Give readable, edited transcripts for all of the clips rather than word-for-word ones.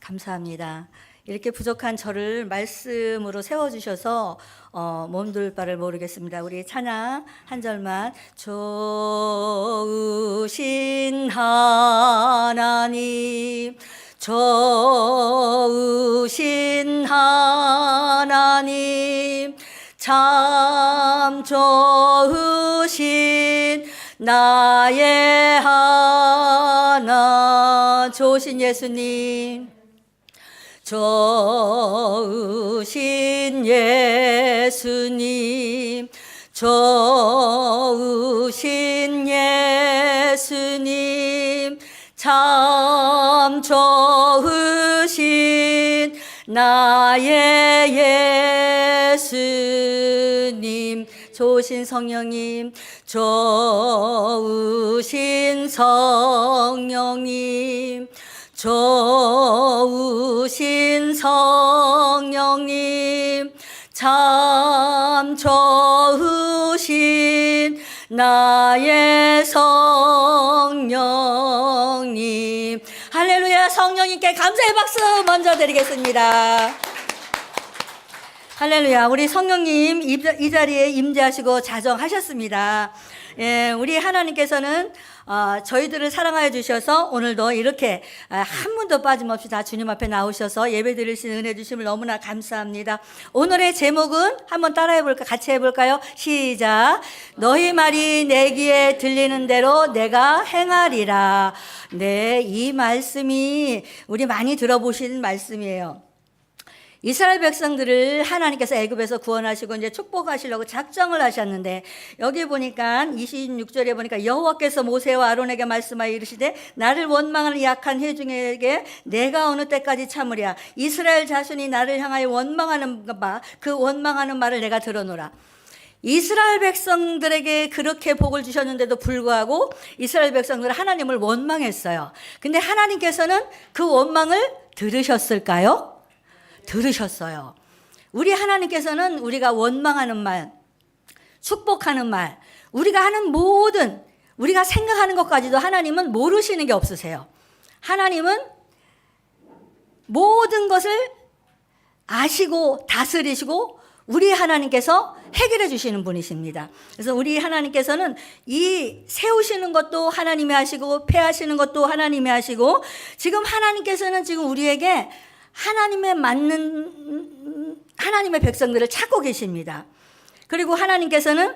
감사합니다. 이렇게 부족한 저를 말씀으로 세워주셔서 몸둘 바를 모르겠습니다. 우리 찬양 한 절만. 좋으신 하나님, 좋으신 하나님, 참 좋으신 나의 하나. 좋으신 예수님, 좋으신 예수님, 좋으신 예수님, 참 좋으신 나의 예수님. 좋으신 성령님, 좋으신 성령님, 좋으신 성령님, 참 좋으신 나의 성령님. 할렐루야. 성령님께 감사의 박수 먼저 드리겠습니다. 할렐루야. 우리 성령님 이 자리에 임재하시고 자정하셨습니다. 예, 우리 하나님께서는 저희들을 사랑하여 주셔서 오늘도 이렇게 한 분도 빠짐없이 다 주님 앞에 나오셔서 예배 드릴 수 있는 은혜 주심을 너무나 감사합니다. 오늘의 제목은 한번 따라해 볼까? 같이 해볼까요? 시작. 너희 말이 내 귀에 들리는 대로 내가 행하리라. 네, 이 말씀이 우리 많이 들어보신 말씀이에요. 이스라엘 백성들을 하나님께서 애굽에서 구원하시고 이제 축복하시려고 작정을 하셨는데, 여기 보니까 26절에 보니까 여호와께서 모세와 아론에게 말씀하여 이르시되 나를 원망하는 약한 회중에게 내가 어느 때까지 참으랴. 이스라엘 자손이 나를 향하여 원망하는 바 그 원망하는 말을 내가 들어노라. 이스라엘 백성들에게 그렇게 복을 주셨는데도 불구하고 이스라엘 백성들은 하나님을 원망했어요. 근데 하나님께서는 그 원망을 들으셨을까요? 들으셨어요. 우리 하나님께서는 우리가 원망하는 말, 축복하는 말, 우리가 하는 모든, 우리가 생각하는 것까지도 하나님은 모르시는 게 없으세요. 하나님은 모든 것을 아시고 다스리시고 우리 하나님께서 해결해 주시는 분이십니다. 그래서 우리 하나님께서는 이 세우시는 것도 하나님이 하시고 폐하시는 것도 하나님이 하시고, 지금 하나님께서는 지금 우리에게 하나님에 맞는 하나님의 백성들을 찾고 계십니다. 그리고 하나님께서는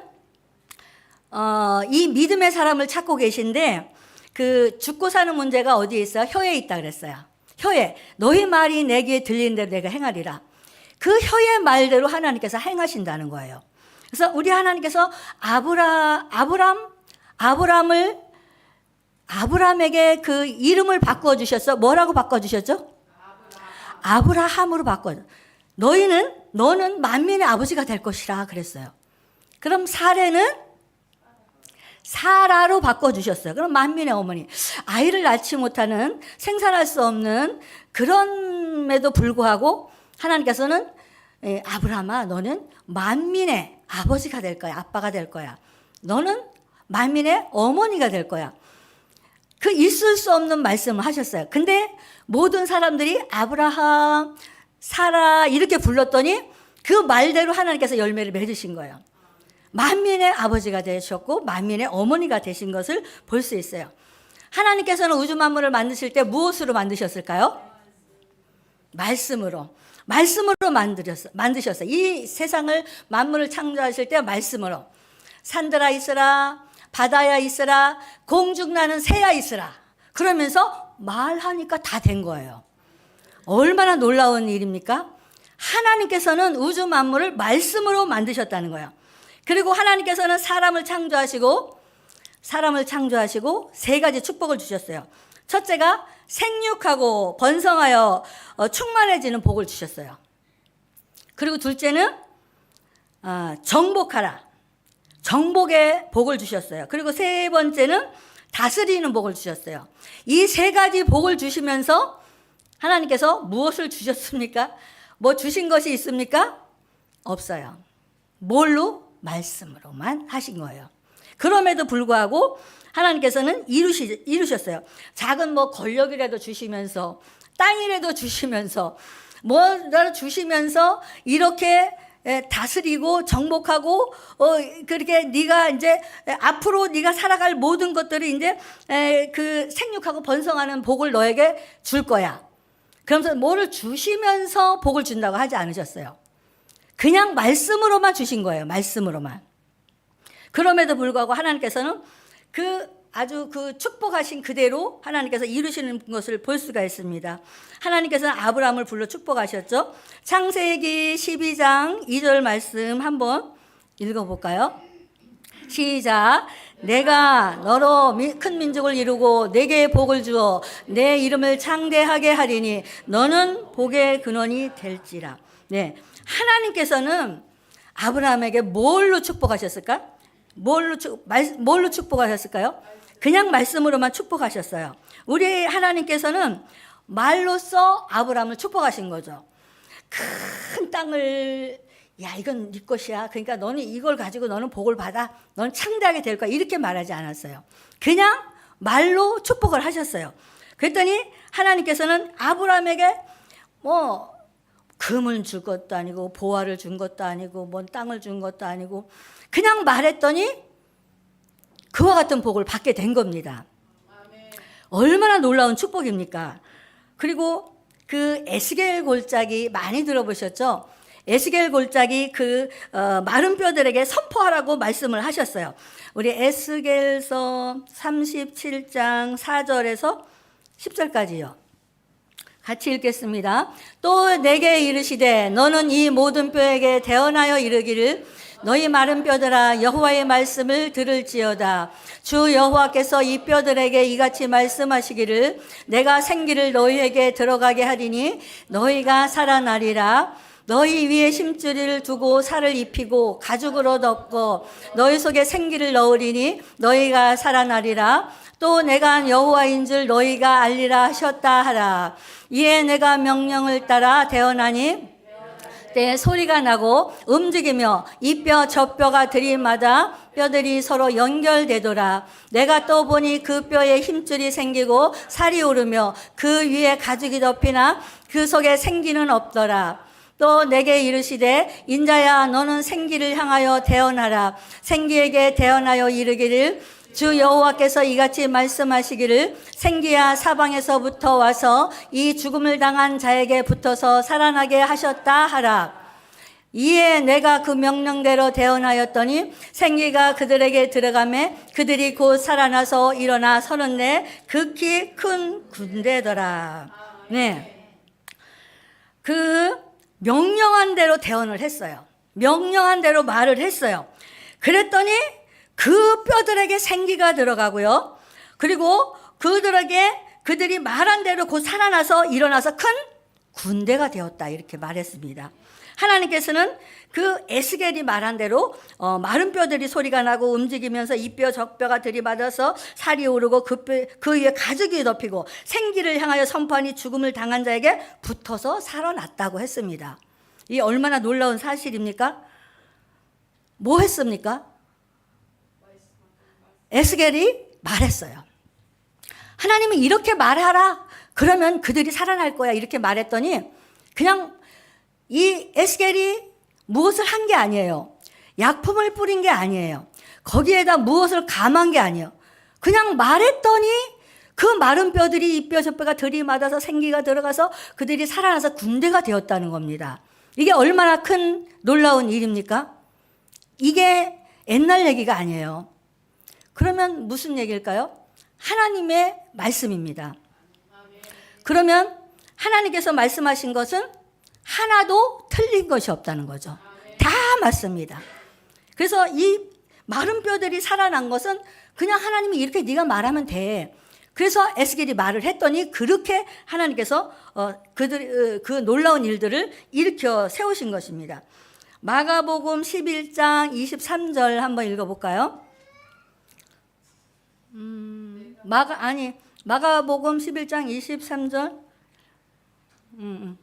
이 믿음의 사람을 찾고 계신데, 그 죽고 사는 문제가 어디에 있어요? 혀에 있다 그랬어요. 혀에. 너희 말이 내 귀에 들리는 대로 내가 행하리라. 그 혀의 말대로 하나님께서 행하신다는 거예요. 그래서 우리 하나님께서 아브람에게 그 이름을 바꿔 주셨어. 뭐라고 바꿔 주셨죠? 아브라함으로 바꿔줘. 너는 만민의 아버지가 될 것이라 그랬어요. 그럼 사례는 사라로 바꿔주셨어요. 그럼 만민의 어머니. 아이를 낳지 못하는, 생산할 수 없는, 그럼에도 불구하고 하나님께서는 아브라함아, 너는 만민의 아버지가 될 거야. 아빠가 될 거야. 너는 만민의 어머니가 될 거야. 그 있을 수 없는 말씀을 하셨어요. 근데 모든 사람들이 아브라함, 사라 이렇게 불렀더니 그 말대로 하나님께서 열매를 맺으신 거예요. 만민의 아버지가 되셨고 만민의 어머니가 되신 것을 볼 수 있어요. 하나님께서는 우주 만물을 만드실 때 무엇으로 만드셨을까요? 말씀으로 만드셨어요. 이 세상을, 만물을 창조하실 때 말씀으로. 산들아 있으라, 바다야 있으라, 공중나는 새야 있으라. 그러면서 말하니까 다 된 거예요. 얼마나 놀라운 일입니까? 하나님께서는 우주 만물을 말씀으로 만드셨다는 거예요. 그리고 하나님께서는 사람을 창조하시고 세 가지 축복을 주셨어요. 첫째가 생육하고 번성하여 충만해지는 복을 주셨어요. 그리고 둘째는 정복하라. 정복의 복을 주셨어요. 그리고 세 번째는 다스리는 복을 주셨어요. 이 세 가지 복을 주시면서 하나님께서 무엇을 주셨습니까? 뭐 주신 것이 있습니까? 없어요. 뭘로? 말씀으로만 하신 거예요. 그럼에도 불구하고 하나님께서는 이루셨어요. 작은 뭐 권력이라도 주시면서 땅이라도 주시면서 뭐를 주시면서 이렇게 다스리고 정복하고 그렇게 네가 이제 앞으로 네가 살아갈 모든 것들을 이제 그 생육하고 번성하는 복을 너에게 줄 거야. 그러면서 뭐를 주시면서 복을 준다고 하지 않으셨어요. 그냥 말씀으로만 주신 거예요. 말씀으로만. 그럼에도 불구하고 하나님께서는 아주 그 축복하신 그대로 하나님께서 이루시는 것을 볼 수가 있습니다. 하나님께서는 아브라함을 불러 축복하셨죠. 창세기 12장 2절 말씀 한번 읽어볼까요? 시작. 내가 너로 큰 민족을 이루고 내게 복을 주어 내 이름을 창대하게 하리니 너는 복의 근원이 될지라. 네, 하나님께서는 아브라함에게 뭘로 축복하셨을까? 뭘로 축복하셨을까요? 그냥 말씀으로만 축복하셨어요. 우리 하나님께서는 말로써 아브라함을 축복하신 거죠. 큰 땅을 야 이건 네 것이야. 그러니까 너는 이걸 가지고 너는 복을 받아. 너는 창대하게 될 거야. 이렇게 말하지 않았어요. 그냥 말로 축복을 하셨어요. 그랬더니 하나님께서는 아브라함에게 뭐 금을 줄 것도 아니고 보화를 준 것도 아니고 뭔 땅을 준 것도 아니고 그냥 말했더니 그와 같은 복을 받게 된 겁니다. 얼마나 놀라운 축복입니까? 그리고 그 에스겔 골짜기 많이 들어보셨죠? 에스겔 골짜기 마른 뼈들에게 선포하라고 말씀을 하셨어요. 우리 에스겔서 37장 4절에서 10절까지요. 같이 읽겠습니다. 또 내게 이르시되 너는 이 모든 뼈에게 대언하여 이르기를 너희 마른 뼈들아 여호와의 말씀을 들을지어다. 주 여호와께서 이 뼈들에게 이같이 말씀하시기를 내가 생기를 너희에게 들어가게 하리니 너희가 살아나리라. 너희 위에 심줄을 두고 살을 입히고 가죽으로 덮고 너희 속에 생기를 넣으리니 너희가 살아나리라. 또 내가 여호와인 줄 너희가 알리라 하셨다 하라. 이에 내가 명령을 따라 대언하니 때 소리가 나고 움직이며 이 뼈 저 뼈가 들이마다 뼈들이 서로 연결되더라. 내가 또 보니 그 뼈에 힘줄이 생기고 살이 오르며 그 위에 가죽이 덮이나 그 속에 생기는 없더라. 또 내게 이르시되 인자야 너는 생기를 향하여 대언하라. 생기에게 대언하여 이르기를 주 여호와께서 이같이 말씀하시기를 생기야 사방에서부터 와서 이 죽음을 당한 자에게 붙어서 살아나게 하셨다 하라. 이에 내가 그 명령대로 대언하였더니 생기가 그들에게 들어가매 그들이 곧 살아나서 일어나 서는데 극히 큰 군대더라. 네, 그 명령한 대로 대언을 했어요. 명령한 대로 말을 했어요. 그랬더니 그 뼈들에게 생기가 들어가고요. 그리고 그들이 말한 대로 곧 살아나서 일어나서 큰 군대가 되었다. 이렇게 말했습니다. 하나님께서는 그 에스겔이 말한 대로 마른 뼈들이 소리가 나고 움직이면서 이 뼈 저 뼈가 들이받아서 살이 오르고 그 위에 가죽이 덮이고 생기를 향하여 선포하니 죽음을 당한 자에게 붙어서 살아났다고 했습니다. 이 얼마나 놀라운 사실입니까? 뭐 했습니까? 에스겔이 말했어요. 하나님은 이렇게 말하라. 그러면 그들이 살아날 거야. 이렇게 말했더니 그냥 이 에스겔이 무엇을 한 게 아니에요. 약품을 뿌린 게 아니에요. 거기에다 무엇을 감한 게 아니에요. 그냥 말했더니 그 마른 뼈들이 이 뼈 저 뼈가 들이맞아서 생기가 들어가서 그들이 살아나서 군대가 되었다는 겁니다. 이게 얼마나 큰 놀라운 일입니까? 이게 옛날 얘기가 아니에요. 그러면 무슨 얘기일까요? 하나님의 말씀입니다. 그러면 하나님께서 말씀하신 것은 하나도 틀린 것이 없다는 거죠. 다 맞습니다. 그래서 이 마른 뼈들이 살아난 것은 그냥 하나님이 이렇게 네가 말하면 돼. 그래서 에스겔이 말을 했더니 그렇게 하나님께서 그 놀라운 일들을 일으켜 세우신 것입니다. 마가복음 11장 23절 한번 읽어볼까요? 마가복음 11장 23절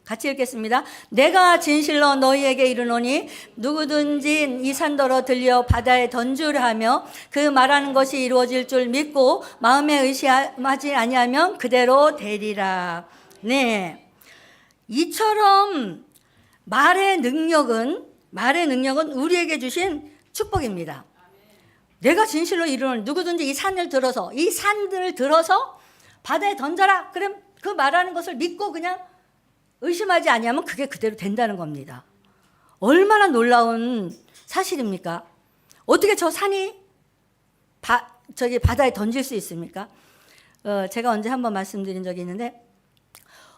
같이 읽겠습니다. 내가 진실로 너희에게 이르노니 누구든지 이 산더러 들려 바다에 던지려 하며 그 말하는 것이 이루어질 줄 믿고 마음에 의심하지 아니하면 그대로 되리라. 네. 이처럼 말의 능력은 우리에게 주신 축복입니다. 내가 진실로 이루는 누구든지 이 산을 들어서 바다에 던져라. 그럼 그 말하는 것을 믿고 그냥 의심하지 아니하면 그게 그대로 된다는 겁니다. 얼마나 놀라운 사실입니까? 어떻게 저 산이 바다에 던질 수 있습니까? 제가 언제 한번 말씀드린 적이 있는데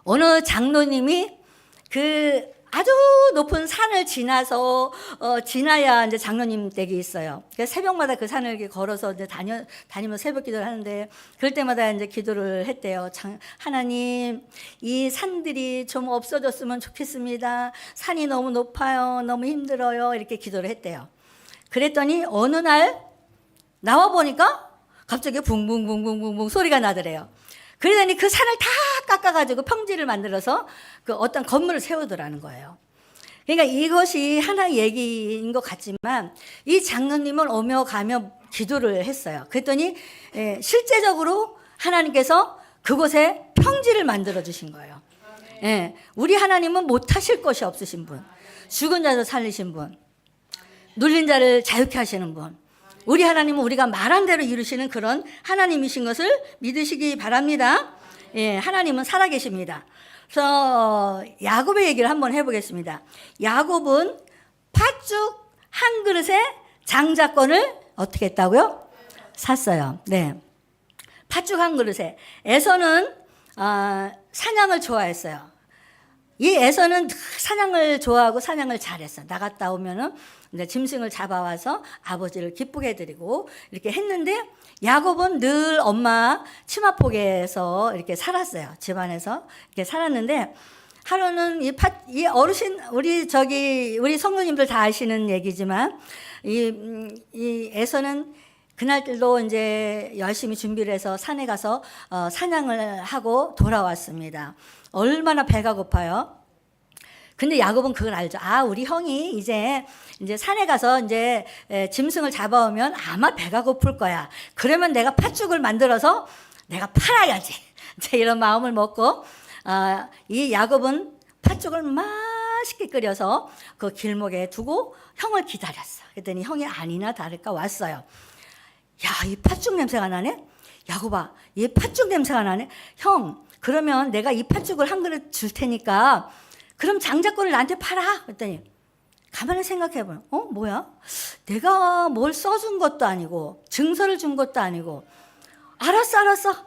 어느 장로님이 그 아주 높은 산을 지나야 이제 장로님 댁이 있어요. 그래서 새벽마다 그 산을 이렇게 걸어서 이제 다니면서 새벽 기도를 하는데 그럴 때마다 이제 기도를 했대요. 하나님, 이 산들이 좀 없어졌으면 좋겠습니다. 산이 너무 높아요. 너무 힘들어요. 이렇게 기도를 했대요. 그랬더니 어느 날 나와 보니까 갑자기 붕붕붕붕붕붕 소리가 나더래요. 그러더니 그 산을 다 깎아가지고 평지를 만들어서 그 어떤 건물을 세우더라는 거예요. 그러니까 이것이 하나의 얘기인 것 같지만 이 장로님은 오며 가며 기도를 했어요. 그랬더니 실제적으로 하나님께서 그곳에 평지를 만들어 주신 거예요. 우리 하나님은 못하실 것이 없으신 분, 죽은 자도 살리신 분, 눌린 자를 자유케 하시는 분, 우리 하나님은 우리가 말한 대로 이루시는 그런 하나님이신 것을 믿으시기 바랍니다. 하나님은 살아계십니다. 그래서 야곱의 얘기를 한번 해보겠습니다. 야곱은 팥죽 한 그릇에 장자권을 어떻게 했다고요? 샀어요. 네, 팥죽 한 그릇에. 에서는 사냥을 좋아했어요. 이 에서는 사냥을 좋아하고 사냥을 잘했어. 나갔다 오면은 이제 짐승을 잡아와서 아버지를 기쁘게 해드리고 이렇게 했는데 야곱은 늘 엄마 치마폭에서 이렇게 살았어요. 집안에서 이렇게 살았는데 하루는 이 어르신 우리 성도님들 다 아시는 얘기지만 이 에서는 그날도 이제 열심히 준비를 해서 산에 가서 사냥을 하고 돌아왔습니다. 얼마나 배가 고파요. 근데 야곱은 그걸 알죠. 우리 형이 이제 산에 가서 이제 짐승을 잡아오면 아마 배가 고플 거야. 그러면 내가 팥죽을 만들어서 내가 팔아야지. 이런 마음을 먹고 이 야곱은 팥죽을 맛있게 끓여서 그 길목에 두고 형을 기다렸어. 그랬더니 형이 아니나 다를까 왔어요. 야, 이 팥죽 냄새가 나네? 야곱아, 이 팥죽 냄새가 나네? 형, 그러면 내가 이 팥죽을 한 그릇 줄 테니까 그럼 장자권을 나한테 팔아. 그랬더니 가만히 생각해보면 뭐야? 내가 뭘 써준 것도 아니고 증서를 준 것도 아니고 알았어.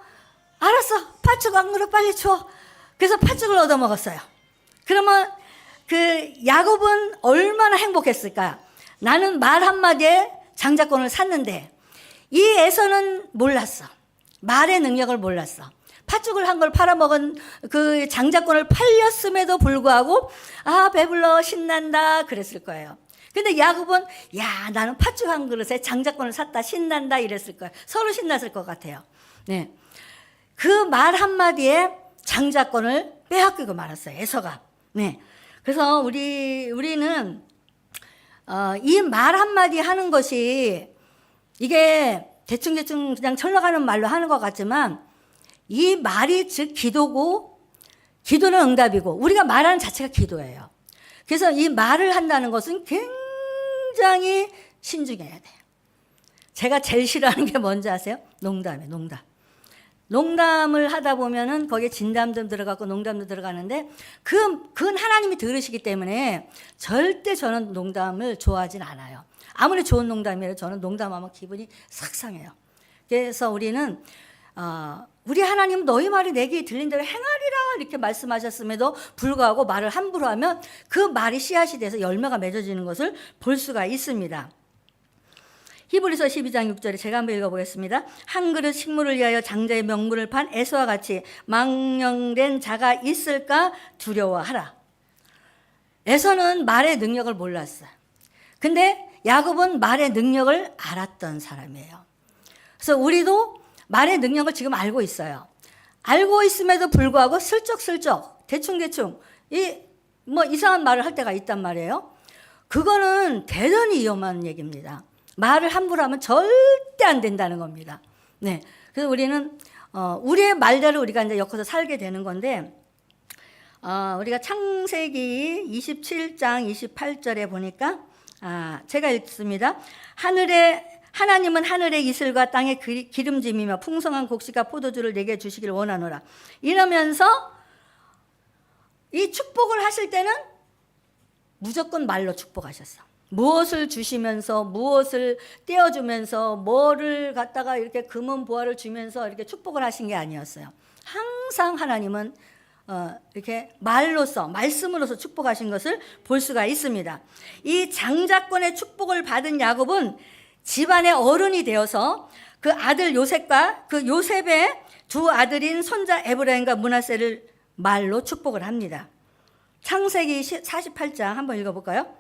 팥죽 한 그릇 빨리 줘. 그래서 팥죽을 얻어먹었어요. 그러면 그 야곱은 얼마나 행복했을까? 나는 말 한마디에 장자권을 샀는데 이 에서는 몰랐어. 말의 능력을 몰랐어. 팥죽을 한 걸 팔아먹은 그 장자권을 팔렸음에도 불구하고 배불러 신난다 그랬을 거예요. 근데 야곱은 나는 팥죽 한 그릇에 장자권을 샀다 신난다 이랬을 거예요. 서로 신났을 것 같아요. 네, 그 말 한마디에 장자권을 빼앗기고 말았어요. 에서가. 네, 그래서 우리는 이 말 한마디 하는 것이 이게 대충 그냥 흘러가는 말로 하는 것 같지만 이 말이 즉 기도고 기도는 응답이고 우리가 말하는 자체가 기도예요. 그래서 이 말을 한다는 것은 굉장히 신중해야 돼요. 제가 제일 싫어하는 게 뭔지 아세요? 농담이에요. 농담을 하다 보면은 거기에 진담도 들어가고 농담도 들어가는데 그건 하나님이 들으시기 때문에 절대 저는 농담을 좋아하진 않아요. 아무리 좋은 농담이라도 저는 농담하면 기분이 싹 상해요. 그래서 우리는 우리 하나님 너희 말이 내 귀에 들린 대로 행하리라 이렇게 말씀하셨음에도 불구하고 말을 함부로 하면 그 말이 씨앗이 돼서 열매가 맺어지는 것을 볼 수가 있습니다. 히브리서 12장 6절에 제가 한번 읽어보겠습니다. 한 그릇 식물을 위하여 장자의 명분을 판 에서와 같이 망령된 자가 있을까 두려워하라. 에서는 말의 능력을 몰랐어요. 근데 야곱은 말의 능력을 알았던 사람이에요. 그래서 우리도 말의 능력을 지금 알고 있어요. 알고 있음에도 불구하고 슬쩍슬쩍 대충 이상한 말을 할 때가 있단 말이에요. 그거는 대단히 위험한 얘기입니다. 말을 함부로 하면 절대 안 된다는 겁니다. 네, 그래서 우리는 우리의 말대로 우리가 이제 엮어서 살게 되는 건데 우리가 창세기 27장 28절에 보니까 제가 읽습니다. 하나님은 하늘의 이슬과 땅의 기름짐이며 풍성한 곡식과 포도주를 내게 주시길 원하노라. 이러면서 이 축복을 하실 때는 무조건 말로 축복하셨어. 무엇을 주시면서, 무엇을 떼어주면서, 뭐를 갖다가 이렇게 금은 보화를 주면서 이렇게 축복을 하신 게 아니었어요. 항상 하나님은 이렇게 말로서, 말씀으로서 축복하신 것을 볼 수가 있습니다. 이 장자권의 축복을 받은 야곱은 집안의 어른이 되어서 그 아들 요셉과 그 요셉의 두 아들인 손자 에브라임과 므낫세를 말로 축복을 합니다. 창세기 48장 한번 읽어볼까요?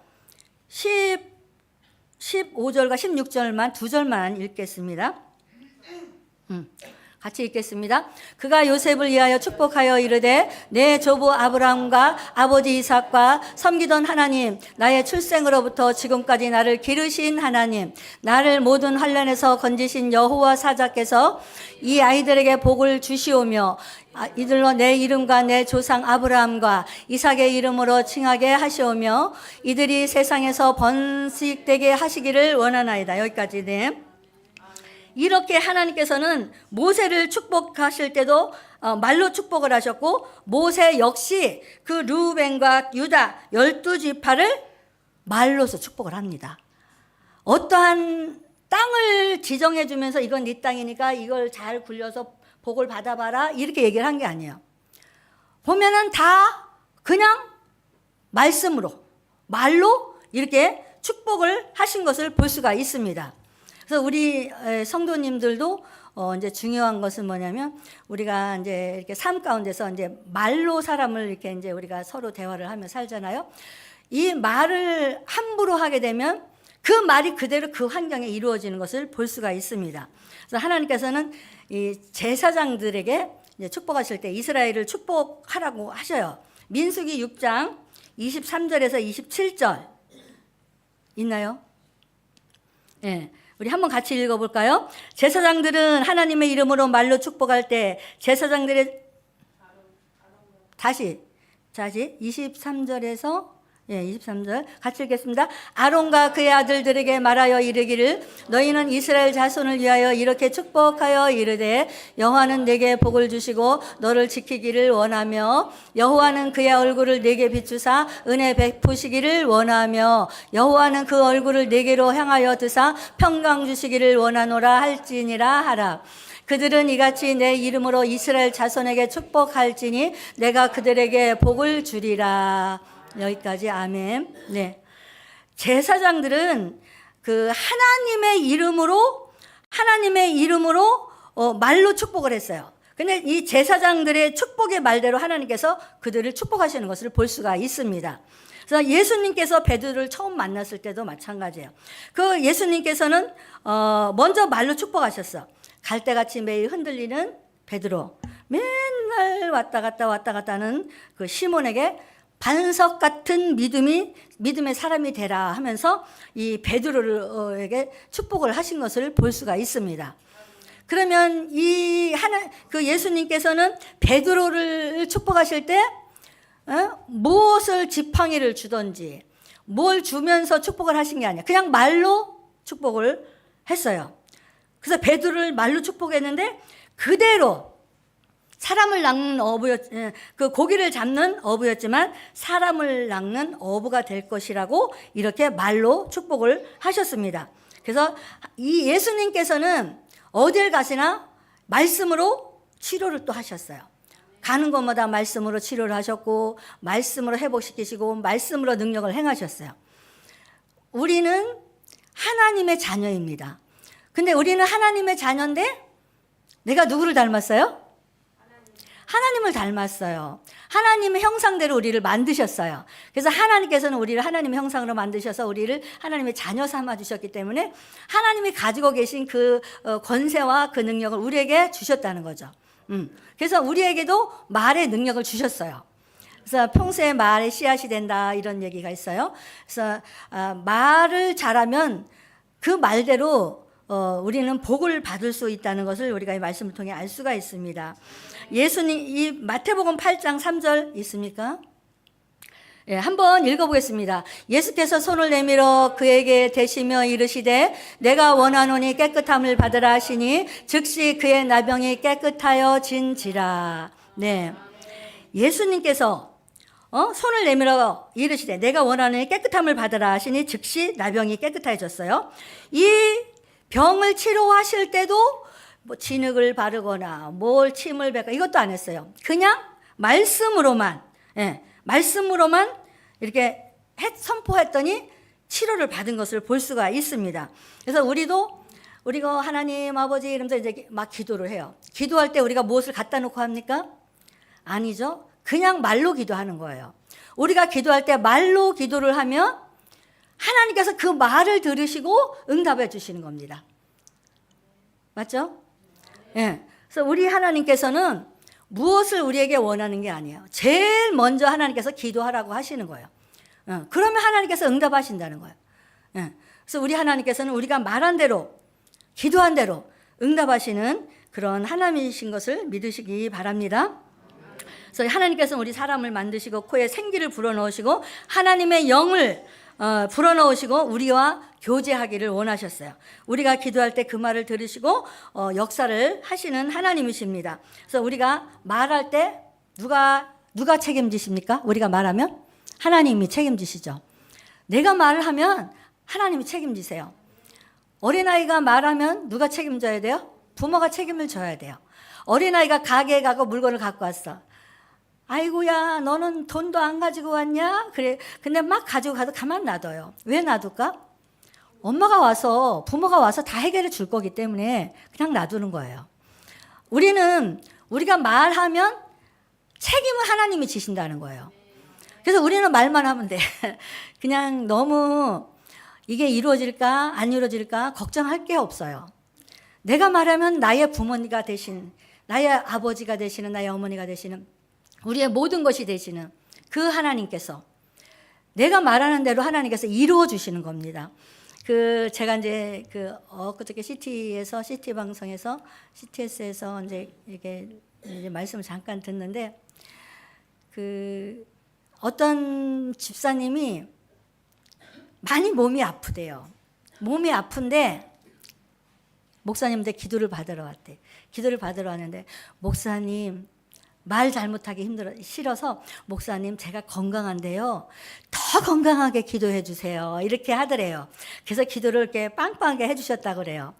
15절과 16절만 두 절만 읽겠습니다. 같이 읽겠습니다. 그가 요셉을 위하여 축복하여 이르되 내 조부 아브라함과 아버지 이삭과 섬기던 하나님, 나의 출생으로부터 지금까지 나를 기르신 하나님, 나를 모든 환난에서 건지신 여호와 사자께서 이 아이들에게 복을 주시오며 이들로 내 이름과 내 조상 아브라함과 이삭의 이름으로 칭하게 하시오며 이들이 세상에서 번식되게 하시기를 원하나이다. 여기까지. 네. 이렇게 하나님께서는 모세를 축복하실 때도 말로 축복을 하셨고, 모세 역시 그 르우벤과 유다 12지파를 말로서 축복을 합니다. 어떠한 땅을 지정해 주면서 이건 네 땅이니까 이걸 잘 굴려서 복을 받아봐라 이렇게 얘기를 한 게 아니에요. 보면은 다 그냥 말씀으로, 말로 이렇게 축복을 하신 것을 볼 수가 있습니다. 그래서 우리 성도님들도 이제 중요한 것은 뭐냐면, 우리가 이제 이렇게 삶 가운데서 이제 말로 사람을 이렇게 이제 우리가 서로 대화를 하며 살잖아요. 이 말을 함부로 하게 되면 그 말이 그대로 그 환경에 이루어지는 것을 볼 수가 있습니다. 그래서 하나님께서는 이 제사장들에게 이제 축복하실 때 이스라엘을 축복하라고 하셔요. 민수기 6장 23절에서 27절 있나요? 네. 우리 한번 같이 읽어볼까요? 제사장들은 하나님의 이름으로 말로 축복할 때 제사장들의 다시 23절에서 23절 같이 읽겠습니다. 아론과 그의 아들들에게 말하여 이르기를 너희는 이스라엘 자손을 위하여 이렇게 축복하여 이르되 여호와는 내게 복을 주시고 너를 지키기를 원하며 여호와는 그의 얼굴을 내게 비추사 은혜 베푸시기를 원하며 여호와는 그 얼굴을 내게로 향하여 드사 평강 주시기를 원하노라 할지니라 하라. 그들은 이같이 내 이름으로 이스라엘 자손에게 축복할지니 내가 그들에게 복을 주리라. 여기까지. 아멘. 네. 제사장들은 그 하나님의 이름으로 말로 축복을 했어요. 근데 이 제사장들의 축복의 말대로 하나님께서 그들을 축복하시는 것을 볼 수가 있습니다. 그래서 예수님께서 베드로를 처음 만났을 때도 마찬가지예요. 그 예수님께서는 먼저 말로 축복하셨어. 갈대같이 매일 흔들리는 베드로, 맨날 왔다 갔다 하는 그 시몬에게 반석 같은 믿음의 사람이 되라 하면서 이 베드로에게 축복을 하신 것을 볼 수가 있습니다. 그러면 그 예수님께서는 베드로를 축복하실 때 무엇을 지팡이를 주든지 뭘 주면서 축복을 하신 게 아니야. 그냥 말로 축복을 했어요. 그래서 베드로를 말로 축복했는데 그대로 사람을 낚는 그 고기를 잡는 어부였지만 사람을 낚는 어부가 될 것이라고 이렇게 말로 축복을 하셨습니다. 그래서 이 예수님께서는 어딜 가시나 말씀으로 치료를 또 하셨어요. 가는 곳마다 말씀으로 치료를 하셨고 말씀으로 회복시키시고 말씀으로 능력을 행하셨어요. 우리는 하나님의 자녀입니다. 근데 우리는 하나님의 자녀인데 내가 누구를 닮았어요? 하나님을 닮았어요. 하나님의 형상대로 우리를 만드셨어요. 그래서 하나님께서는 우리를 하나님의 형상으로 만드셔서 우리를 하나님의 자녀 삼아 주셨기 때문에 하나님이 가지고 계신 그 권세와 그 능력을 우리에게 주셨다는 거죠. 그래서 우리에게도 말의 능력을 주셨어요. 그래서 평소에 말의 씨앗이 된다 이런 얘기가 있어요. 그래서 말을 잘하면 그 말대로 우리는 복을 받을 수 있다는 것을 우리가 이 말씀을 통해 알 수가 있습니다. 예수님, 이 마태복음 8장 3절 있습니까? 예, 한번 읽어보겠습니다. 예수께서 손을 내밀어 그에게 대시며 이르시되 내가 원하노니 깨끗함을 받으라 하시니 즉시 그의 나병이 깨끗하여 진지라. 네, 예수님께서 손을 내밀어 이르시되 내가 원하노니 깨끗함을 받으라 하시니 즉시 나병이 깨끗해졌어요. 이 병을 치료하실 때도 뭐 진흙을 바르거나 뭘 침을 뱉거나 이것도 안 했어요. 그냥 말씀으로만, 예, 말씀으로만 이렇게 선포했더니 치료를 받은 것을 볼 수가 있습니다. 그래서 우리가 하나님 아버지 이러면서 이제 막 기도를 해요. 기도할 때 우리가 무엇을 갖다 놓고 합니까? 아니죠. 그냥 말로 기도하는 거예요. 우리가 기도할 때 말로 기도를 하면 하나님께서 그 말을 들으시고 응답해 주시는 겁니다. 맞죠? 예. 그래서 우리 하나님께서는 무엇을 우리에게 원하는 게 아니에요. 제일 먼저 하나님께서 기도하라고 하시는 거예요. 그러면 하나님께서 응답하신다는 거예요. 그래서 우리 하나님께서는 우리가 말한 대로, 기도한 대로 응답하시는 그런 하나님이신 것을 믿으시기 바랍니다. 그래서 하나님께서는 우리 사람을 만드시고 코에 생기를 불어넣으시고 하나님의 영을 불어넣으시고 우리와 교제하기를 원하셨어요. 우리가 기도할 때 그 말을 들으시고 역사를 하시는 하나님이십니다. 그래서 우리가 말할 때 누가 책임지십니까? 우리가 말하면 하나님이 책임지시죠. 내가 말을 하면 하나님이 책임지세요. 어린아이가 말하면 누가 책임져야 돼요? 부모가 책임을 져야 돼요. 어린아이가 가게에 가고 물건을 갖고 왔어. 아이고야, 너는 돈도 안 가지고 왔냐? 그래. 근데 막 가지고 가도 가만 놔둬요. 왜 놔둘까? 부모가 와서 다 해결해 줄 거기 때문에 그냥 놔두는 거예요. 우리가 말하면 책임을 하나님이 지신다는 거예요. 그래서 우리는 말만 하면 돼. 그냥 너무 이게 이루어질까 안 이루어질까 걱정할 게 없어요. 내가 말하면 나의 부모가 되신, 나의 아버지가 되시는, 나의 어머니가 되시는, 우리의 모든 것이 되시는 그 하나님께서 내가 말하는 대로 하나님께서 이루어 주시는 겁니다. 제가 이제 그저께 CT 방송에서 CTS에서 이제 말씀을 잠깐 듣는데 어떤 집사님이 많이 몸이 아프대요. 몸이 아픈데 목사님한테 기도를 받으러 왔대. 기도를 받으러 왔는데 목사님 말 잘못하기 싫어서 목사님 제가 건강한데요. 더 건강하게 기도해 주세요. 이렇게 하더래요. 그래서 기도를 이렇게 빵빵하게 해 주셨다고 그래요.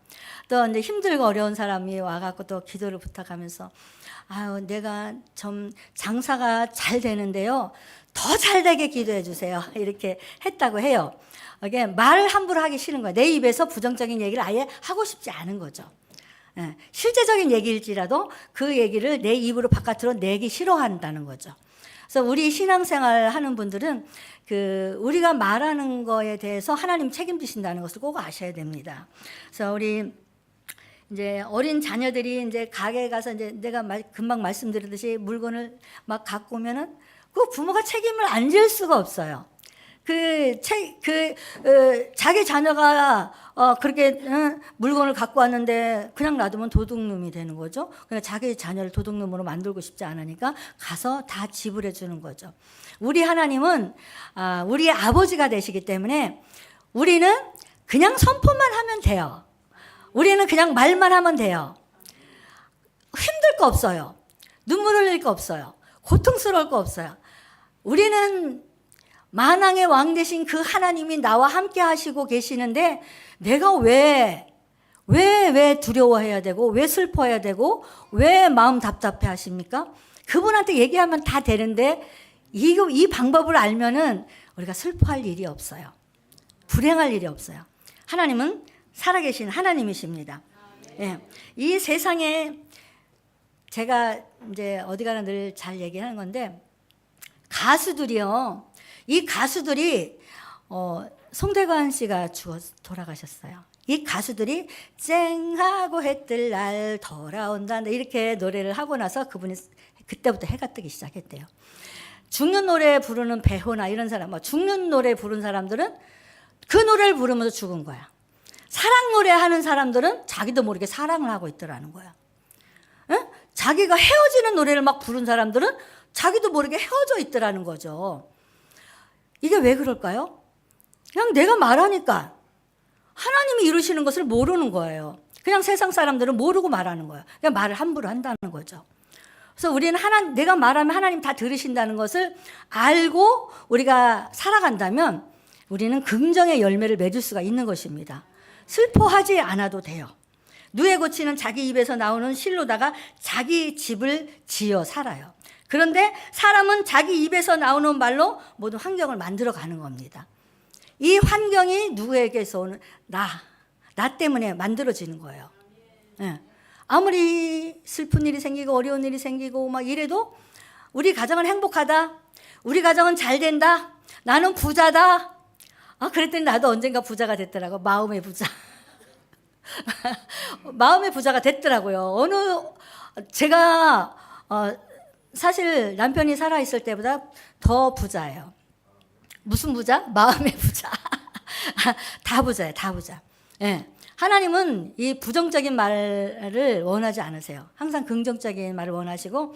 또 이제 힘들고 어려운 사람이 와갖고 또 기도를 부탁하면서 아유 내가 좀 장사가 잘 되는데요. 더 잘 되게 기도해 주세요. 이렇게 했다고 해요. 이게 말을 함부로 하기 싫은 거예요. 내 입에서 부정적인 얘기를 아예 하고 싶지 않은 거죠. 실제적인 얘기일지라도 그 얘기를 내 입으로 바깥으로 내기 싫어한다는 거죠. 그래서 우리 신앙생활 하는 분들은 우리가 말하는 거에 대해서 하나님 책임지신다는 것을 꼭 아셔야 됩니다. 그래서 우리 이제 어린 자녀들이 이제 가게에 가서 이제 내가 금방 말씀드렸듯이 물건을 막 갖고 오면은 그 부모가 책임을 안 질 수가 없어요. 자기 자녀가 그렇게 물건을 갖고 왔는데 그냥 놔두면 도둑놈이 되는 거죠. 그러니까 자기 자녀를 도둑놈으로 만들고 싶지 않으니까 가서 다 지불해 주는 거죠. 우리 하나님은 우리 아버지가 되시기 때문에 우리는 그냥 선포만 하면 돼요. 우리는 그냥 말만 하면 돼요. 힘들 거 없어요. 눈물 흘릴 거 없어요. 고통스러울 거 없어요. 우리는 만왕의 왕 되신 그 하나님이 나와 함께 하시고 계시는데 내가 왜 두려워해야 되고 왜 슬퍼해야 되고 왜 마음 답답해 하십니까? 그분한테 얘기하면 다 되는데 이 방법을 알면은 우리가 슬퍼할 일이 없어요. 불행할 일이 없어요. 하나님은 살아계신 하나님이십니다. 예. 이 세상에 제가 이제 어디 가나 늘 잘 얘기하는 건데 가수들이요. 이 가수들이 송대관 씨가 돌아가셨어요. 이 가수들이 쨍하고 해뜰 날 돌아온다 이렇게 노래를 하고 나서 그분이 그때부터 해가 뜨기 시작했대요. 죽는 노래 부르는 배호나 이런 사람, 죽는 노래 부른 사람들은 그 노래를 부르면서 죽은 거야. 사랑 노래 하는 사람들은 자기도 모르게 사랑을 하고 있더라는 거야. 에? 자기가 헤어지는 노래를 막 부른 사람들은 자기도 모르게 헤어져 있더라는 거죠. 이게 왜 그럴까요? 그냥 내가 말하니까 하나님이 이루시는 것을 모르는 거예요. 그냥 세상 사람들은 모르고 말하는 거예요. 그냥 말을 함부로 한다는 거죠. 그래서 우리는 내가 말하면 하나님 다 들으신다는 것을 알고 우리가 살아간다면 우리는 긍정의 열매를 맺을 수가 있는 것입니다. 슬퍼하지 않아도 돼요. 누에 고치는 자기 입에서 나오는 실로다가 자기 집을 지어 살아요. 그런데 사람은 자기 입에서 나오는 말로 모든 환경을 만들어 가는 겁니다. 이 환경이 누구에게서 오는 나 때문에 만들어지는 거예요. 네. 아무리 슬픈 일이 생기고 어려운 일이 생기고 막 이래도 우리 가정은 행복하다. 우리 가정은 잘 된다. 나는 부자다. 그랬더니 나도 언젠가 부자가 됐더라고. 마음의 부자. 마음의 부자가 됐더라고요. 제가 사실 남편이 살아있을 때보다 더 부자예요. 무슨 부자? 마음의 부자. 다 부자예요. 다 부자. 예. 하나님은 이 부정적인 말을 원하지 않으세요. 항상 긍정적인 말을 원하시고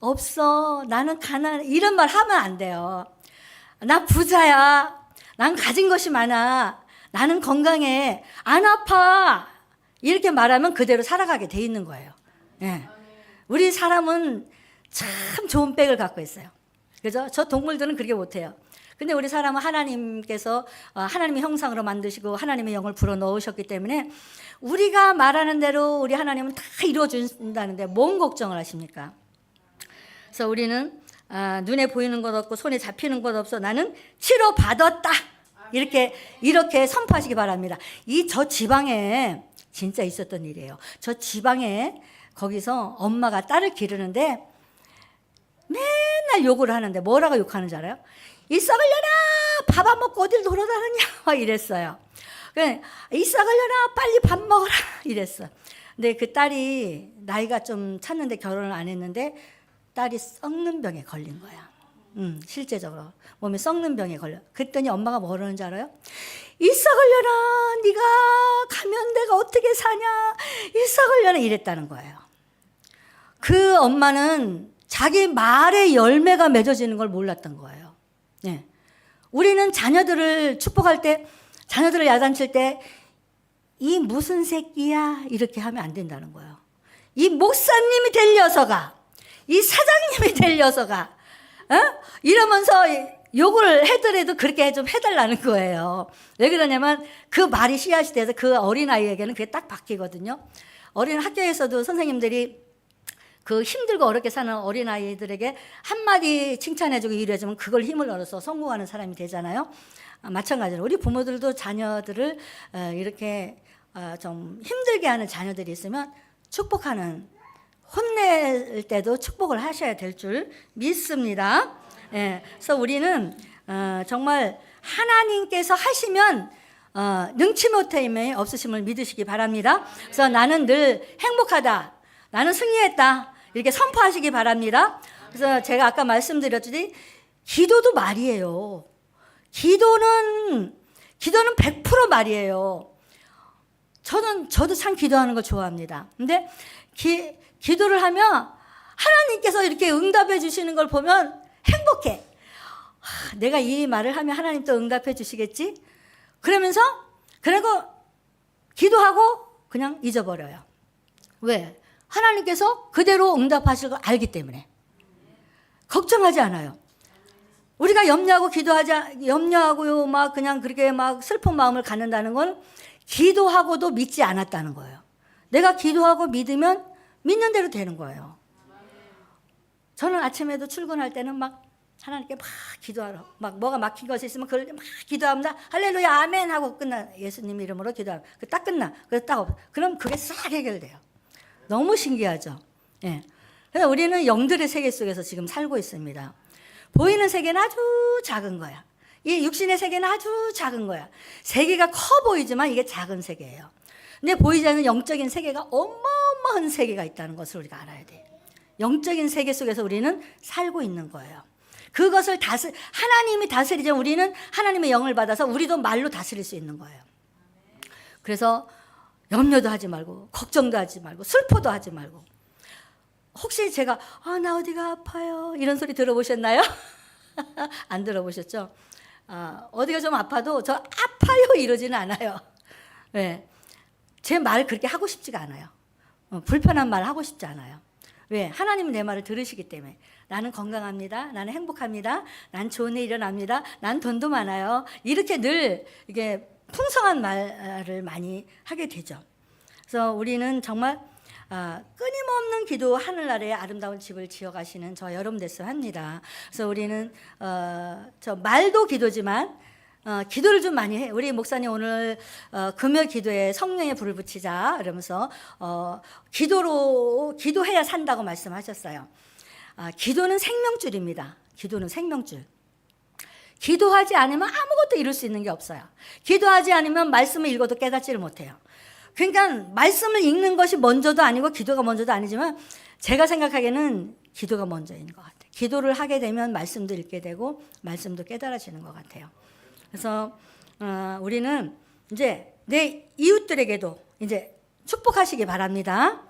없어. 나는 가난해. 이런 말 하면 안 돼요. 나 부자야. 난 가진 것이 많아. 나는 건강해. 안 아파. 이렇게 말하면 그대로 살아가게 돼 있는 거예요. 예. 우리 사람은 참 좋은 백을 갖고 있어요. 그죠? 저 동물들은 그렇게 못해요. 근데 우리 사람은 하나님께서 하나님의 형상으로 만드시고 하나님의 영을 불어 넣으셨기 때문에 우리가 말하는 대로 우리 하나님은 다 이루어 준다는데 뭔 걱정을 하십니까? 그래서 우리는 눈에 보이는 것 없고 손에 잡히는 것 없어 나는 치료받았다. 이렇게 선포하시기 바랍니다. 저 지방에 진짜 있었던 일이에요. 저 지방에 거기서 엄마가 딸을 기르는데 맨날 욕을 하는데 뭐라고 욕하는지 알아요? 이 썩을려나 밥 안 먹고 어딜 돌아다니냐 막 이랬어요. 이 썩을려나 빨리 밥 먹어라 이랬어. 근데 그 딸이 나이가 좀 찼는데 결혼을 안 했는데 딸이 썩는 병에 걸린 거야. 실제적으로 몸에 썩는 병에 걸려. 그랬더니 엄마가 뭐라는지 알아요? 이 썩을려나 네가 가면 내가 어떻게 사냐 이 썩을려나 이랬다는 거예요. 그 엄마는 자기 말의 열매가 맺어지는 걸 몰랐던 거예요. 예. 우리는 자녀들을 축복할 때, 자녀들을 야단칠 때, 이 무슨 새끼야? 이렇게 하면 안 된다는 거예요. 이 목사님이 될 녀석아, 이 사장님이 될 녀석아, 이러면서 욕을 해더라도 그렇게 좀 해달라는 거예요. 왜 그러냐면 그 말이 씨앗이 돼서 그 어린아이에게는 그게 딱 박히거든요. 어린 학교에서도 선생님들이 그 힘들고 어렵게 사는 어린아이들에게 한마디 칭찬해주고 이래주면 그걸 힘을 얻어서 성공하는 사람이 되잖아요. 마찬가지로 우리 부모들도 자녀들을 이렇게 좀 힘들게 하는 자녀들이 있으면 축복하는, 혼낼 때도 축복을 하셔야 될 줄 믿습니다. 예, 그래서 우리는 정말 하나님께서 하시면 능치 못함이 없으심을 믿으시기 바랍니다. 그래서 나는 늘 행복하다, 나는 승리했다, 이렇게 선포하시기 바랍니다. 그래서 제가 아까 말씀드렸듯이 기도도 말이에요. 기도는 100% 말이에요. 저도 참 기도하는 걸 좋아합니다. 근데 기도를 하면 하나님께서 이렇게 응답해 주시는 걸 보면 행복해. 내가 이 말을 하면 하나님 또 응답해 주시겠지? 그러면서 그리고 기도하고 그냥 잊어버려요. 왜? 하나님께서 그대로 응답하실 걸 알기 때문에 걱정하지 않아요. 우리가 염려하고요, 막 그냥 그렇게 막 슬픈 마음을 갖는다는 건 기도하고도 믿지 않았다는 거예요. 내가 기도하고 믿으면 믿는 대로 되는 거예요. 저는 아침에도 출근할 때는 막 하나님께 막 기도하러, 막 뭐가 막힌 것이 있으면 그걸 막 기도합니다. 할렐루야, 아멘 하고 끝나. 예수님 이름으로 기도하고 딱 끝나. 그럼 그게 싹 해결돼요. 너무 신기하죠. 예. 그래서 우리는 영들의 세계 속에서 지금 살고 있습니다. 보이는 세계는 아주 작은 거야. 이 육신의 세계는 아주 작은 거야. 세계가 커 보이지만 이게 작은 세계예요. 근데 보이지 않는 영적인 세계가 어마어마한 세계가 있다는 것을 우리가 알아야 돼요. 영적인 세계 속에서 우리는 살고 있는 거예요. 그것을 하나님이 다스리죠. 우리는 하나님의 영을 받아서 우리도 말로 다스릴 수 있는 거예요. 그래서 염려도 하지 말고 걱정도 하지 말고 슬퍼도 하지 말고. 혹시 제가 나 어디가 아파요 이런 소리 들어보셨나요? 안 들어보셨죠? 어디가 좀 아파도 저 아파요 이러지는 않아요. 왜? 제 말 그렇게 하고 싶지가 않아요. 불편한 말 하고 싶지 않아요. 왜? 하나님은 내 말을 들으시기 때문에. 나는 건강합니다. 나는 행복합니다. 난 좋은 일 일어납니다. 난 돈도 많아요. 이렇게 늘 이게 풍성한 말을 많이 하게 되죠. 그래서 우리는 정말 끊임없는 기도, 하늘나라에 아름다운 집을 지어가시는 저 여러분 됐으면 합니다. 그래서 우리는 저 말도 기도지만 기도를 좀 많이 해. 우리 목사님 오늘 금요 기도에 성령의 불을 붙이자 이러면서 기도해야 산다고 말씀하셨어요. 기도는 생명줄입니다. 기도는 생명줄. 기도하지 않으면 아무것도 이룰 수 있는 게 없어요. 기도하지 않으면 말씀을 읽어도 깨닫지를 못해요. 그러니까 말씀을 읽는 것이 먼저도 아니고 기도가 먼저도 아니지만 제가 생각하기에는 기도가 먼저인 것 같아요. 기도를 하게 되면 말씀도 읽게 되고 말씀도 깨달아지는 것 같아요. 그래서 우리는 이제 내 이웃들에게도 이제 축복하시기 바랍니다.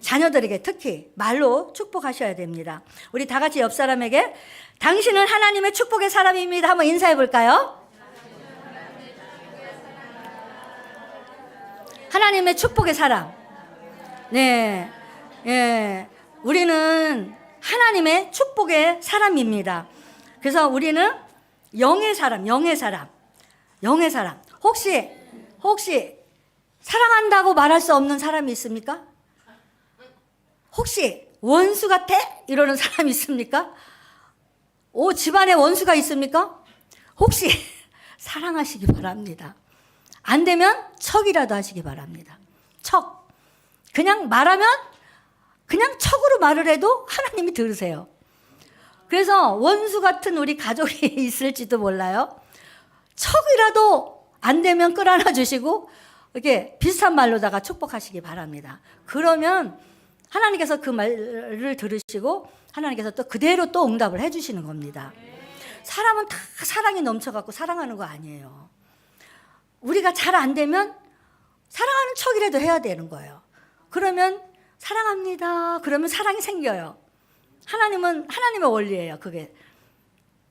자녀들에게 특히 말로 축복하셔야 됩니다. 우리 다 같이 옆 사람에게 당신은 하나님의 축복의 사람입니다. 한번 인사해 볼까요? 하나님의 축복의 사람. 네, 예, 우리는 하나님의 축복의 사람입니다. 그래서 우리는 영의 사람. 혹시 사랑한다고 말할 수 없는 사람이 있습니까? 혹시 원수 같아? 이러는 사람이 있습니까? 집안에 원수가 있습니까? 혹시 사랑하시기 바랍니다. 안 되면 척이라도 하시기 바랍니다. 척. 그냥 말하면 그냥 척으로 말을 해도 하나님이 들으세요. 그래서 원수 같은 우리 가족이 있을지도 몰라요. 척이라도 안 되면 끌어안아 주시고 이렇게 비슷한 말로다가 축복하시기 바랍니다. 그러면 하나님께서 그 말을 들으시고 하나님께서 또 그대로 또 응답을 해주시는 겁니다. 사람은 다 사랑이 넘쳐갖고 사랑하는 거 아니에요. 우리가 잘 안 되면 사랑하는 척이라도 해야 되는 거예요. 그러면 사랑합니다. 그러면 사랑이 생겨요. 하나님은 하나님의 원리예요. 그게.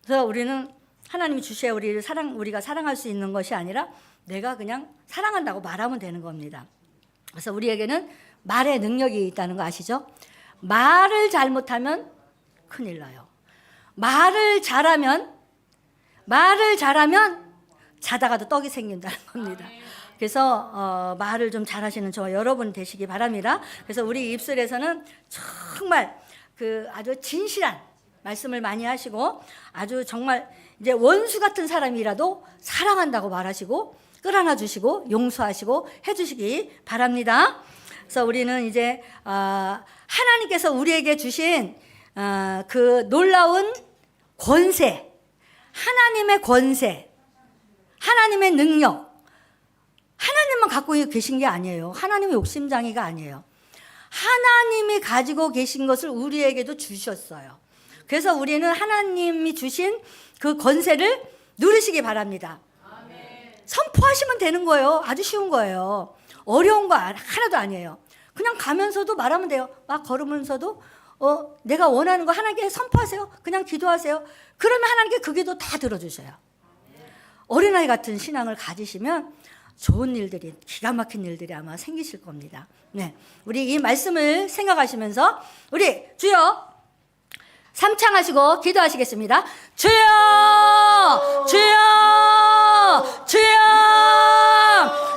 그래서 우리는 하나님이 주셔야 우리가 사랑할 수 있는 것이 아니라 내가 그냥 사랑한다고 말하면 되는 겁니다. 그래서 우리에게는 말의 능력이 있다는 거 아시죠? 말을 잘못하면 큰일 나요. 말을 잘하면 자다가도 떡이 생긴다는 겁니다. 그래서 말을 좀 잘하시는 저 여러분 되시기 바랍니다. 그래서 우리 입술에서는 정말 아주 진실한 말씀을 많이 하시고 아주 정말 이제 원수 같은 사람이라도 사랑한다고 말하시고 끌어안아 주시고 용서하시고 해주시기 바랍니다. 그래서 우리는 이제 하나님께서 우리에게 주신 그 놀라운 권세, 하나님의 권세, 하나님의 능력, 하나님만 갖고 계신 게 아니에요. 하나님의 욕심장애가 아니에요. 하나님이 가지고 계신 것을 우리에게도 주셨어요. 그래서 우리는 하나님이 주신 그 권세를 누리시기 바랍니다. 선포하시면 되는 거예요. 아주 쉬운 거예요. 어려운 거 하나도 아니에요. 그냥 가면서도 말하면 돼요. 막 걸으면서도 내가 원하는 거 하나님께 선포하세요. 그냥 기도하세요. 그러면 하나님께 그 기도 다 들어주셔요. 어린아이 같은 신앙을 가지시면 좋은 일들이, 기가 막힌 일들이 아마 생기실 겁니다. 네, 우리 이 말씀을 생각하시면서 우리 주여 삼창하시고 기도하시겠습니다. 주여, 주여, 주여.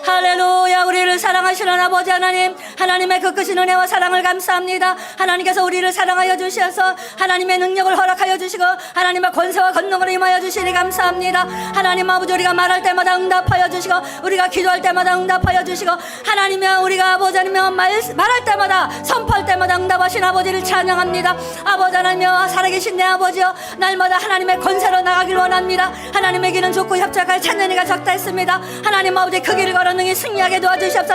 할렐루야. 우리를 사랑하시는 아버지 하나님, 하나님의 그 크신 은혜와 사랑을 감사합니다. 하나님께서 우리를 사랑하여 주셔서 하나님의 능력을 허락하여 주시고 하나님의 권세와 권능을 임하여 주시니 감사합니다. 하나님 아버지, 우리가 말할 때마다 응답하여 주시고 우리가 기도할 때마다 응답하여 주시고 하나님이여, 우리가 아버지 하나님이여 말할 때마다 선포할 때마다 응답하신 아버지를 찬양합니다. 아버지 하나님이여, 살아계신 내 아버지여, 날마다 하나님의 권세로 나가길 원합니다. 하나님의 길은 좁고 협착할 찾는 이가 적다 했습니다. 하나님 아버지, 그 길을 걸어 능히 승리하게 도와주시옵소서.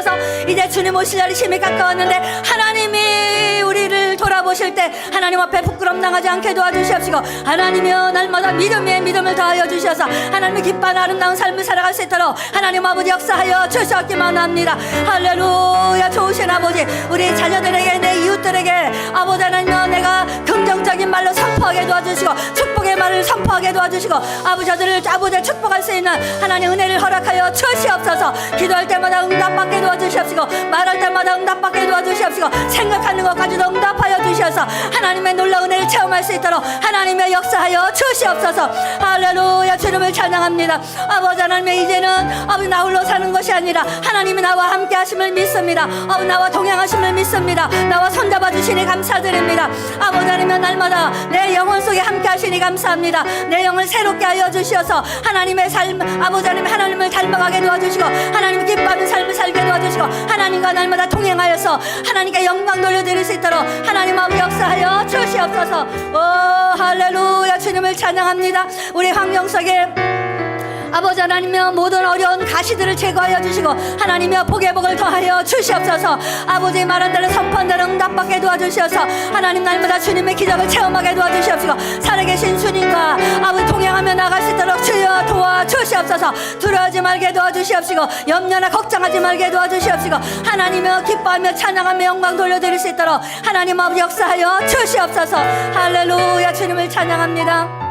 이제 주님 오실 날이 심히 가까웠는데 하나님이 우리를 돌아보시고 바라보실 때 하나님 앞에 부끄럼 당하지 않게 도와주시옵시고, 하나님이여 날마다 믿음에 믿음을 더하여 주셔서 하나님의 기뻐하는 아름다운 삶을 살아갈 수 있도록 하나님 아버지 역사하여 주시옵기만 합니다. 할렐루야. 좋으신 아버지, 우리 자녀들에게, 내 이웃들에게 아버지 하나님이여 내가 긍정적인 말로 선포하게 도와주시고, 축복의 말을 선포하게 도와주시고, 아버지들을 아버지 축복할 수 있는 하나님 은혜를 허락하여 주시옵소서. 기도할 때마다 응답받게 도와주시옵시고, 말할 때마다 응답받게 도와주시옵시고, 생각하는 것까지도 응답하여 주셔서 하나님의 놀라운 은혜를 체험할 수 있도록 하나님의 역사하여 주시옵소서. 할렐루야. 주님을 찬양합니다. 아버지 하나님, 이제는 아버지 나 홀로 사는 것이 아니라 하나님이 나와 함께 하심을 믿습니다. 아버지 나와 동행하심을 믿습니다. 나와 손잡아 주시니 감사드립니다. 아버지 하나님, 날마다 내 영혼 속에 함께 하시니 감사합니다. 내 영을 새롭게 하여 주시어서 하나님의 삶, 아버지 하나님, 하나님을 닮아가게 도와주시고, 하나님 기뻐하는 삶을 살게 도와주시고, 하나님과 날마다 동행하여서 하나님께 영광 돌려드릴 수 있도록 하나님 아버지 역사하여 주시옵소서. 오 할렐루야. 주님을 찬양합니다. 우리 환경 속에 아버지 하나님이여 모든 어려운 가시들을 제거하여 주시고, 하나님이여 복의 복을 더하여 주시옵소서. 아버지의 말한 대로 선포한 대로 응답받게 도와주시어서 하나님 날마다 주님의 기적을 체험하게 도와주시옵시고, 살아계신 주님과 아버지 동행하며 나갈 수 있도록 주여 도와주시옵소서. 두려워하지 말게 도와주시옵시고, 염려나 걱정하지 말게 도와주시옵시고, 하나님이여 기뻐하며 찬양하며 영광 돌려드릴 수 있도록 하나님 아버지 역사하여 주시옵소서. 할렐루야. 주님을 찬양합니다.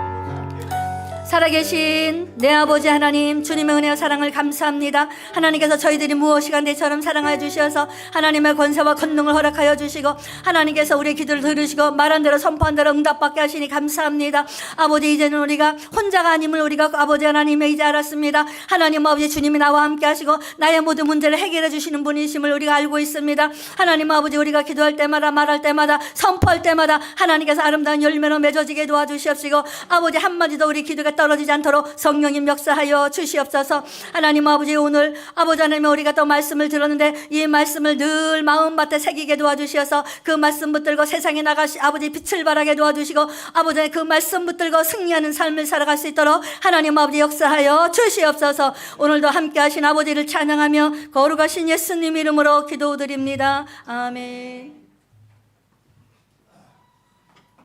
살아계신 내 아버지 하나님, 주님의 은혜와 사랑을 감사합니다. 하나님께서 저희들이 무엇이 간대처럼 사랑하여 주셔서 하나님의 권세와 권능을 허락하여 주시고, 하나님께서 우리의 기도를 들으시고 말한 대로 선포한 대로 응답받게 하시니 감사합니다. 아버지, 이제는 우리가 혼자가 아님을 우리가 아버지 하나님의 이제 알았습니다. 하나님 아버지, 주님이 나와 함께 하시고 나의 모든 문제를 해결해 주시는 분이심을 우리가 알고 있습니다. 하나님 아버지, 우리가 기도할 때마다 말할 때마다 선포할 때마다 하나님께서 아름다운 열매로 맺어지게 도와주시옵시고, 아버지 한마디도 우리 기도가 떨어지지 않도록 성령님 역사하여 주시옵소서. 하나님 아버지, 오늘 아버지 하나님 우리가 또 말씀을 들었는데 이 말씀을 늘 마음밭에 새기게 도와주시어서 그 말씀 붙들고 세상에 나가시 아버지 빛을 발하게 도와주시고, 아버지 그 말씀 붙들고 승리하는 삶을 살아갈 수 있도록 하나님 아버지 역사하여 주시옵소서. 오늘도 함께 하신 아버지를 찬양하며 거룩하신 예수님 이름으로 기도드립니다. 아멘.